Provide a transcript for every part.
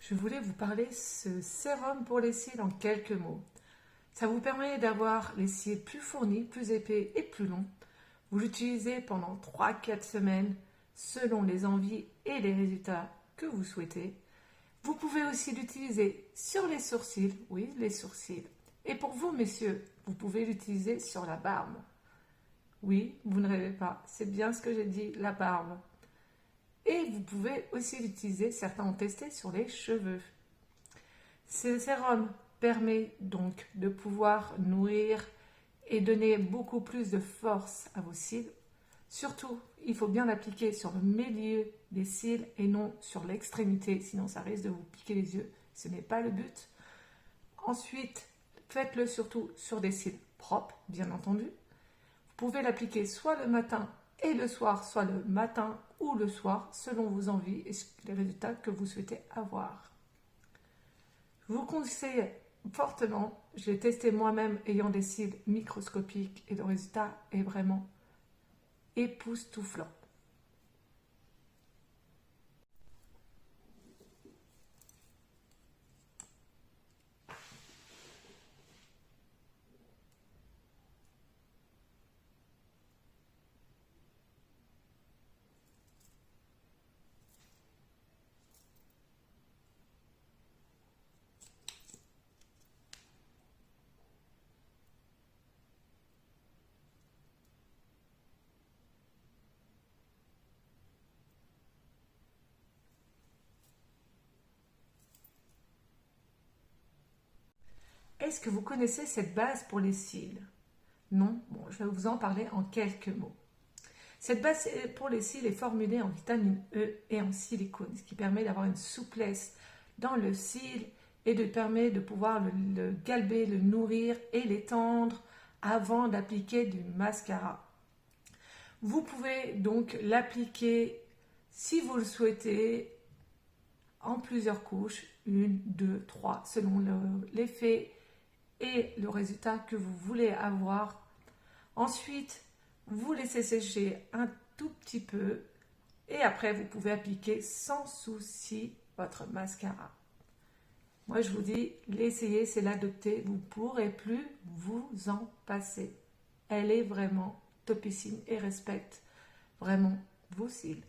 je voulais vous parler de ce sérum pour les cils en quelques mots. Ça vous permet d'avoir les cils plus fournis, plus épais et plus longs. Vous l'utilisez pendant 3-4 semaines selon les envies et les résultats que vous souhaitez. Vous pouvez aussi l'utiliser sur les sourcils, oui, les sourcils. Et pour vous, messieurs, vous pouvez l'utiliser sur la barbe. Oui, vous ne rêvez pas, c'est bien ce que j'ai dit, la barbe. Et vous pouvez aussi l'utiliser, certains ont testé, sur les cheveux. Ce sérum permet donc de pouvoir nourrir et donner beaucoup plus de force à vos cils. Surtout, il faut bien l'appliquer sur le milieu des cils et non sur l'extrémité, sinon ça risque de vous piquer les yeux. Ce n'est pas le but. Ensuite, faites-le surtout sur des cils propres, bien entendu. Vous pouvez l'appliquer soit le matin et le soir, soit le matin ou le soir, selon vos envies et les résultats que vous souhaitez avoir. Je vous conseille fortement, je l'ai testé moi-même ayant des cils microscopiques et le résultat est vraiment époustouflant. Est-ce que vous connaissez cette base pour les cils? Non? Bon, je vais vous en parler en quelques mots. Cette base pour les cils est formulée en vitamine E et en silicone, ce qui permet d'avoir une souplesse dans le cil et de permettre de pouvoir le galber, le nourrir et l'étendre avant d'appliquer du mascara. Vous pouvez donc l'appliquer, si vous le souhaitez, en plusieurs couches, 1, 2, 3, selon l'effet et le résultat que vous voulez avoir. Ensuite, vous laissez sécher un tout petit peu et après vous pouvez appliquer sans souci votre mascara. Moi je vous dis, l'essayer, c'est l'adopter, vous ne pourrez plus vous en passer. Elle est vraiment topissime et respecte vraiment vos cils.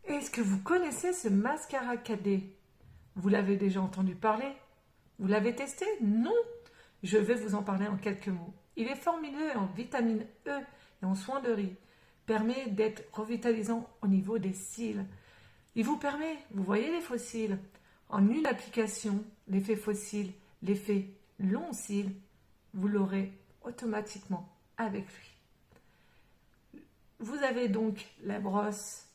Est-ce que vous connaissez ce mascara 4D? Vous l'avez déjà entendu parler? Vous l'avez testé? Non? Je vais vous en parler en quelques mots. Il est formulé en vitamine E et en soins de riz. Permet d'être revitalisant au niveau des cils. Il vous permet, vous voyez les faux cils, en une application, l'effet faux cils, l'effet long cils, vous l'aurez automatiquement avec lui. Vous avez donc la brosse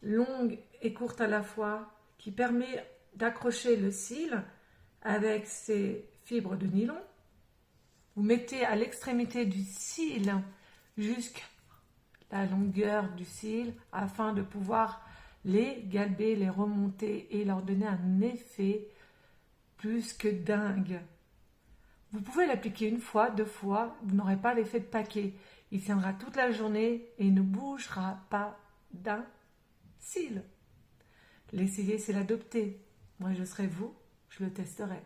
longue et courte à la fois qui permet d'accrocher le cil avec ses fibres de nylon. Vous mettez à l'extrémité du cil jusqu'à la longueur du cil afin de pouvoir les galber, les remonter et leur donner un effet plus que dingue. Vous pouvez l'appliquer une fois, 2 fois, vous n'aurez pas l'effet de paquet. Il tiendra toute la journée et ne bougera pas d'un cil. L'essayer, c'est l'adopter. Moi, je serai vous, je le testerai.